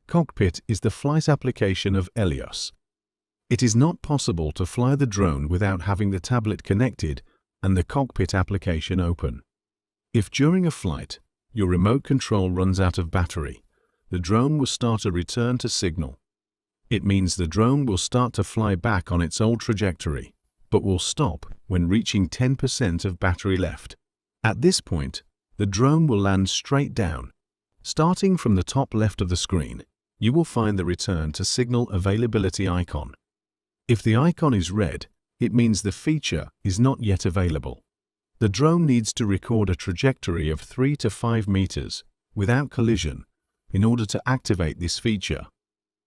Cockpit is the flight application of Helios. It is not possible to fly the drone without having the tablet connected and the cockpit application open. If during a flight your remote control runs out of battery, the drone will start a return to signal. It means the drone will start to fly back on its old trajectory, but will stop when reaching 10% of battery left. At this point, the drone will land straight down. Starting from the top left of the screen, you will find the return to signal availability icon. If the icon is red, it means the feature is not yet available. The drone needs to record a trajectory of 3 to 5 meters without collision in order to activate this feature.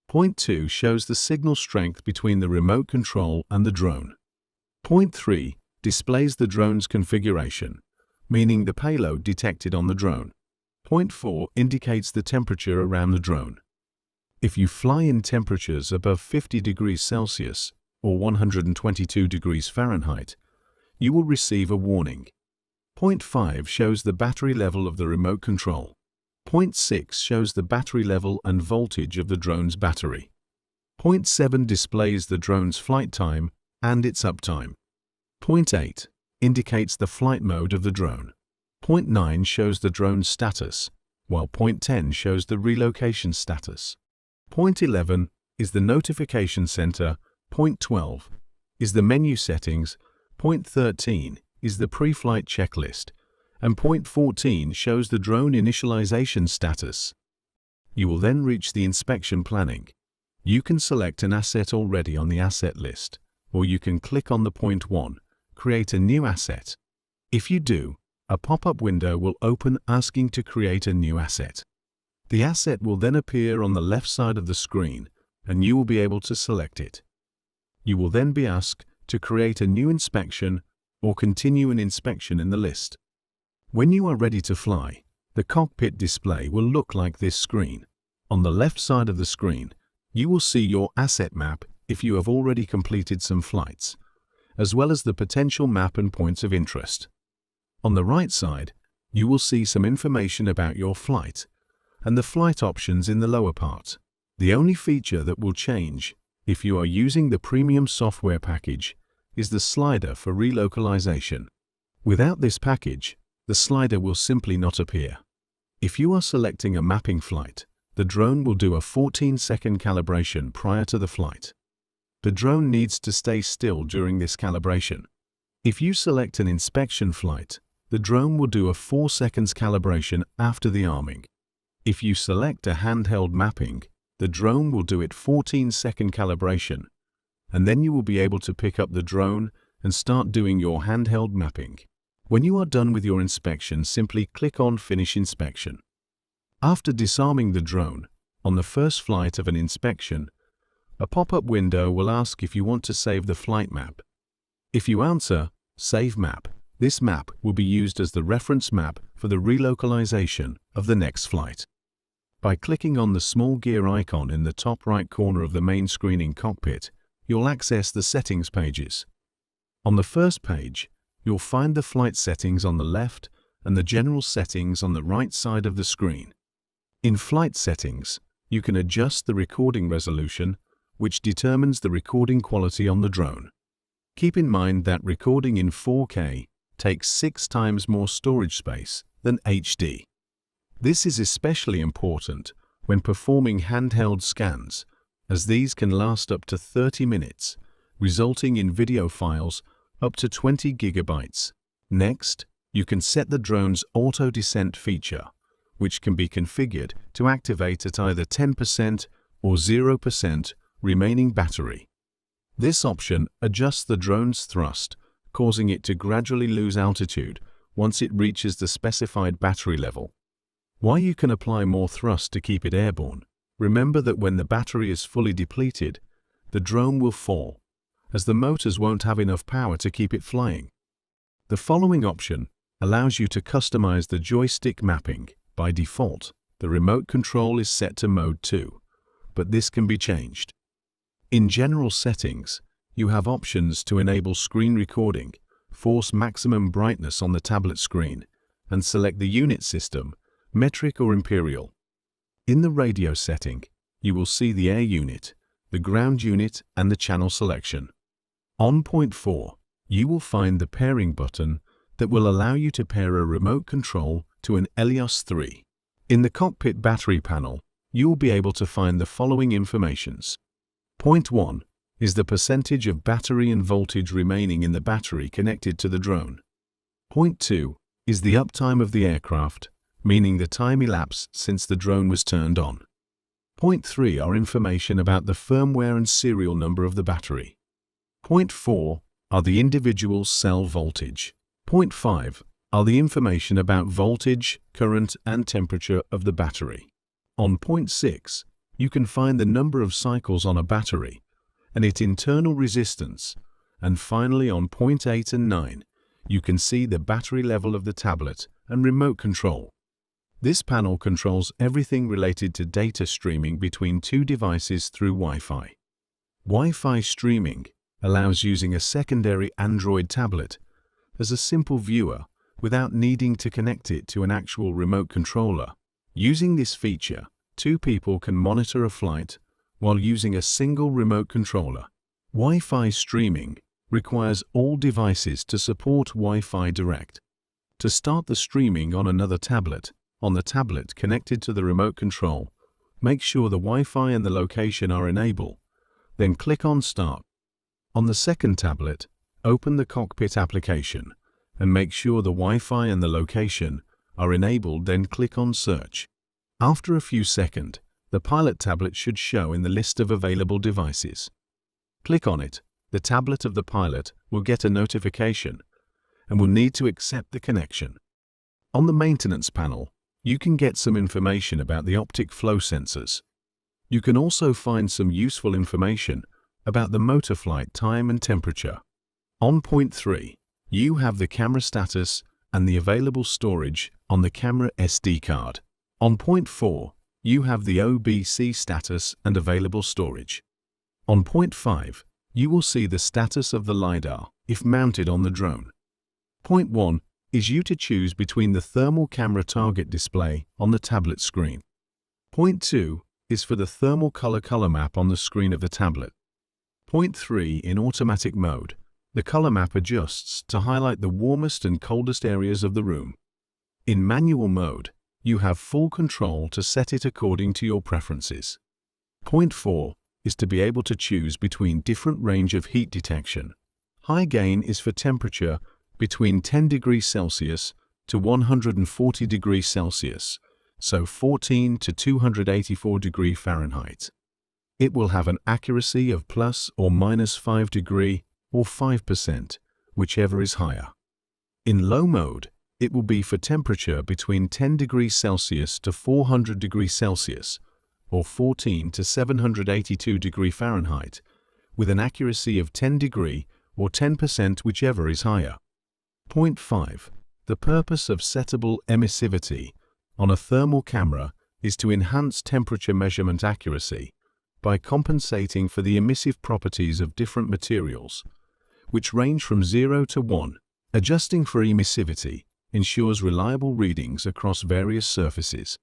Point 2 shows the signal strength between the remote control and the drone. Point 3 displays the drone's configuration, meaning the payload detected on the drone. Point 4 indicates the temperature around the drone. If you fly in temperatures above 50 degrees Celsius or 122 degrees Fahrenheit, you will receive a warning. Point 5 shows the battery level of the remote control. Point 6 shows the battery level and voltage of the drone's battery. Point 7 displays the drone's flight time and its uptime. Point 8 indicates the flight mode of the drone. Point 9 shows the drone's status, while Point 10 shows the relocation status. Point 11 is the notification center. Point 12 is the menu settings. Point 13 is the pre-flight checklist. And Point 14 shows the drone initialization status. You will then reach the inspection planning. You can select an asset already on the asset list, or you can click on the Point 1, create a new asset. If you do, a pop-up window will open asking to create a new asset. The asset will then appear on the left side of the screen, and you will be able to select it. You will then be asked to create a new inspection or continue an inspection in the list. When you are ready to fly, the cockpit display will look like this screen. On the left side of the screen, you will see your asset map if you have already completed some flights, as well as the potential map and points of interest. On the right side, you will see some information about your flight and the flight options in the lower part. The only feature that will change if you are using the premium software package is the slider for relocalization. Without this package, the slider will simply not appear. If you are selecting a mapping flight, the drone will do a 14-second calibration prior to the flight. The drone needs to stay still during this calibration. If you select an inspection flight, the drone will do a 4 seconds calibration after the arming. If you select a handheld mapping, the drone will do it 14-second calibration, and then you will be able to pick up the drone and start doing your handheld mapping. When you are done with your inspection, simply click on Finish Inspection. After disarming the drone, on the first flight of an inspection, a pop-up window will ask if you want to save the flight map. If you answer Save Map, this map will be used as the reference map for the relocalization of the next flight. By clicking on the small gear icon in the top right corner of the main screen in Cockpit, you'll access the settings pages. On the first page, you'll find the flight settings on the left and the general settings on the right side of the screen. In flight settings, you can adjust the recording resolution, which determines the recording quality on the drone. Keep in mind that recording in 4K takes 6 times more storage space than HD. This is especially important when performing handheld scans, as these can last up to 30 minutes, resulting in video files up to 20 gigabytes. Next, you can set the drone's auto descent feature, which can be configured to activate at either 10% or 0% remaining battery. This option adjusts the drone's thrust, causing it to gradually lose altitude once it reaches the specified battery level. While you can apply more thrust to keep it airborne, remember that when the battery is fully depleted, the drone will fall, as the motors won't have enough power to keep it flying. The following option allows you to customize the joystick mapping. By default, the remote control is set to Mode 2, but this can be changed. In General Settings, you have options to enable screen recording, force maximum brightness on the tablet screen, and select the unit system, metric or imperial. In the radio setting, you will see the air unit, the ground unit, and the channel selection. On point 4, you will find the pairing button that will allow you to pair a remote control to an Helios 3. In the cockpit battery panel, you will be able to find the following informations. Point 1 is the percentage of battery and voltage remaining in the battery connected to the drone. Point 2 is the uptime of the aircraft, meaning the time elapsed since the drone was turned on. Point 3 are information about the firmware and serial number of the battery. Point 4 are the individual cell voltage. Point 5 are the information about voltage, current, and temperature of the battery. On point 6, you can find the number of cycles on a battery and its internal resistance. And finally, on point 8 and 9, you can see the battery level of the tablet and remote control. This panel controls everything related to data streaming between two devices through Wi-Fi. Wi-Fi streaming allows using a secondary Android tablet as a simple viewer without needing to connect it to an actual remote controller. Using this feature, two people can monitor a flight while using a single remote controller. Wi-Fi streaming requires all devices to support Wi-Fi Direct. To start the streaming on another tablet, on the tablet connected to the remote control, make sure the Wi-Fi and the location are enabled, then click on Start. On the second tablet, open the Cockpit application and make sure the Wi-Fi and the location are enabled, then click on Search. After a few seconds, the pilot tablet should show in the list of available devices. Click on it. The tablet of the pilot will get a notification and will need to accept the connection. On the maintenance panel, you can get some information about the optic flow sensors. You can also find some useful information about the motor flight time and temperature. On point 3, you have the camera status and the available storage on the camera SD card. On point 4, you have the OBC status and available storage. On point 5, you will see the status of the LiDAR if mounted on the drone. Point 1 is you to choose between the thermal camera target display on the tablet screen. Point 2 is for the thermal color map on the screen of the tablet. Point 3 in automatic mode, the color map adjusts to highlight the warmest and coldest areas of the room. In manual mode, you have full control to set it according to your preferences. Point 4 is to be able to choose between different range of heat detection. High gain is for temperature between 10 degrees Celsius to 140 degrees Celsius, so 14 to 284 degrees Fahrenheit. It will have an accuracy of plus or minus 5 degree or 5%, whichever is higher. In low mode, it will be for temperature between 10 degrees Celsius to 400 degrees Celsius, or 14 to 782 degrees Fahrenheit, with an accuracy of 10 degree or 10%, whichever is higher. Point 5. The purpose of settable emissivity on a thermal camera is to enhance temperature measurement accuracy by compensating for the emissive properties of different materials, which range from 0 to 1. Adjusting for emissivity ensures reliable readings across various surfaces.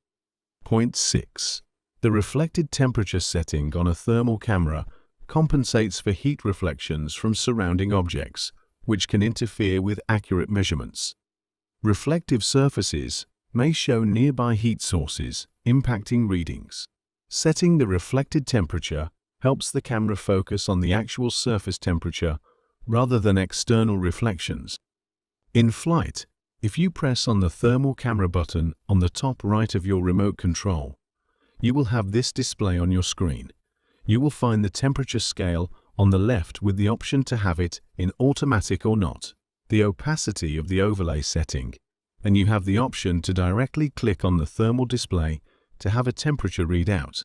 Point 6. The reflected temperature setting on a thermal camera compensates for heat reflections from surrounding objects, which can interfere with accurate measurements. Reflective surfaces may show nearby heat sources, impacting readings. Setting the reflected temperature helps the camera focus on the actual surface temperature rather than external reflections. In flight, if you press on the thermal camera button on the top right of your remote control, you will have this display on your screen. You will find the temperature scale on the left with the option to have it in automatic or not, the opacity of the overlay setting, and you have the option to directly click on the thermal display to have a temperature readout.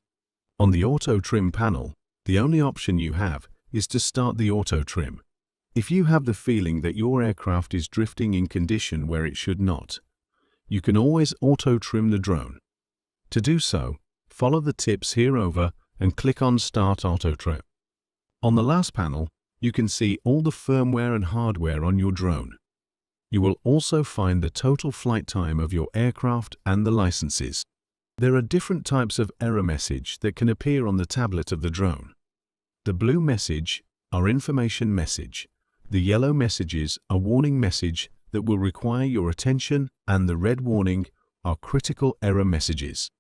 On the Autotrim panel, the only option you have is to start the Autotrim. If you have the feeling that your aircraft is drifting in condition where it should not, you can always auto-trim the drone. To do so, follow the tips here over and click on Start Autotrim. On the last panel, you can see all the firmware and hardware on your drone. You will also find the total flight time of your aircraft and the licenses. There are different types of error message that can appear on the tablet of the drone. The blue message are information message. The yellow messages are warning message that will require your attention, and the red warning are critical error messages.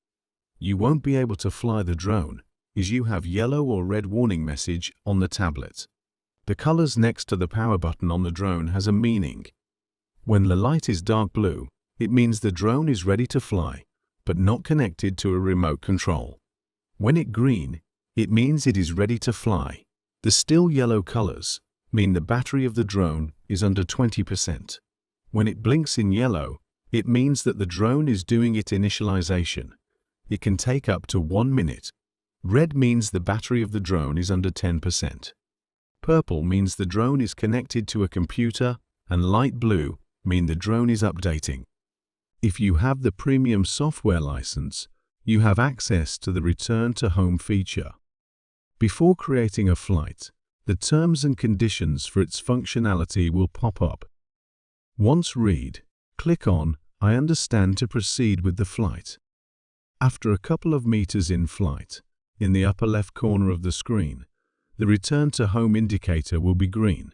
You won't be able to fly the drone if you have yellow or red warning message on the tablet. The colors next to the power button on the drone has a meaning. When the light is dark blue, it means the drone is ready to fly, but not connected to a remote control. When it's green, it means it is ready to fly. The still yellow colors mean the battery of the drone is under 20%. When it blinks in yellow, it means that the drone is doing its initialization. It can take up to 1 minute. Red means the battery of the drone is under 10%. Purple means the drone is connected to a computer, and light blue means the drone is updating. If you have the premium software license, you have access to the Return to Home feature. Before creating a flight, the terms and conditions for its functionality will pop up. Once read, click on I understand to proceed with the flight. After a couple of meters in flight, in the upper left corner of the screen, the Return to Home indicator will be green,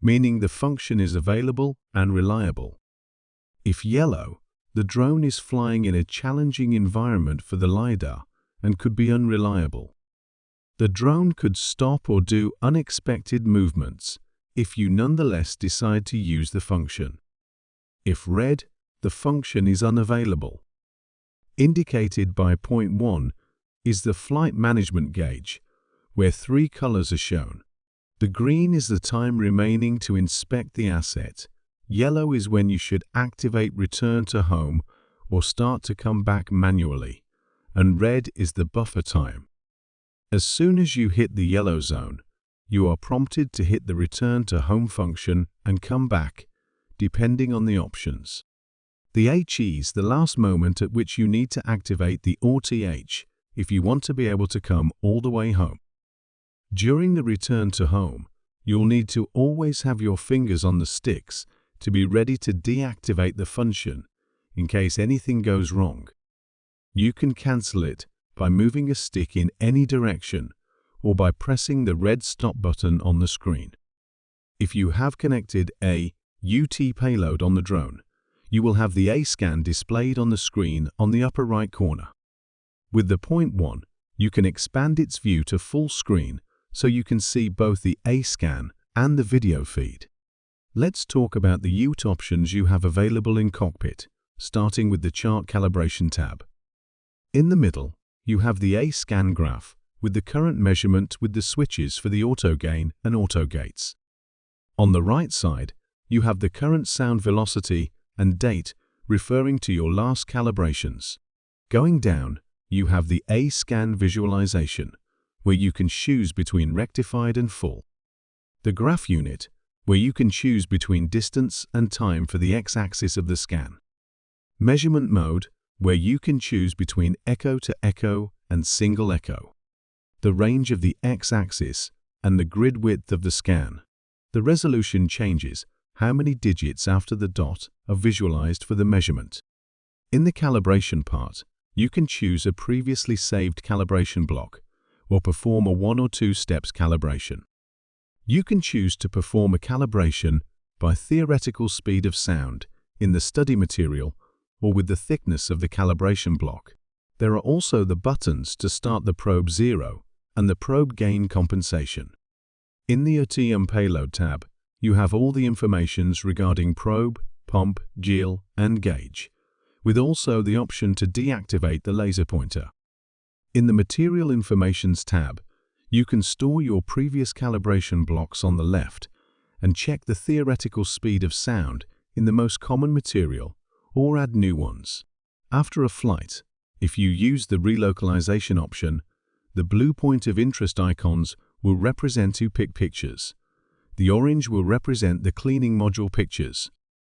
meaning the function is available and reliable. If yellow, the drone is flying in a challenging environment for the LiDAR and could be unreliable. The drone could stop or do unexpected movements if you nonetheless decide to use the function. If red, the function is unavailable. Indicated by point 1 is the flight management gauge, where 3 colors are shown. The green is the time remaining to inspect the asset. Yellow is when you should activate Return to Home or start to come back manually, and red is the buffer time. As soon as you hit the yellow zone, you are prompted to hit the Return to Home function and come back, depending on the options. The HE is the last moment at which you need to activate the AuTH if you want to be able to come all the way home. During the Return to Home, you'll need to always have your fingers on the sticks to be ready to deactivate the function in case anything goes wrong. You can cancel it by moving a stick in any direction or by pressing the red stop button on the screen. If you have connected a UT payload on the drone, you will have the A-scan displayed on the screen on the upper right corner. With the point 1, you can expand its view to full screen so you can see both the A-scan and the video feed. Let's talk about the UT options you have available in Cockpit, starting with the Chart Calibration tab. In the middle, you have the A-scan graph with the current measurement with the switches for the auto gain and auto gates. On the right side, you have the current sound velocity and date referring to your last calibrations. Going down, you have the A-scan visualization, where you can choose between rectified and full. The graph unit, where you can choose between distance and time for the x-axis of the scan. Measurement mode, where you can choose between echo to echo and single echo. The range of the x-axis and the grid width of the scan. The resolution changes how many digits after the dot are visualized for the measurement. In the calibration part, you can choose a previously saved calibration block or perform a 1 or 2 steps calibration. You can choose to perform a calibration by theoretical speed of sound in the study material or with the thickness of the calibration block. There are also the buttons to start the probe 0 and the probe gain compensation. In the Autotrim Payload tab, you have all the informations regarding probe, pump, gel, and gauge, with also the option to deactivate the laser pointer. In the Material Informations tab, you can store your previous calibration blocks on the left and check the theoretical speed of sound in the most common material or add new ones. After a flight, if you use the relocalization option, the blue point of interest icons will represent who picked pictures. The orange will represent the cleaning module pictures,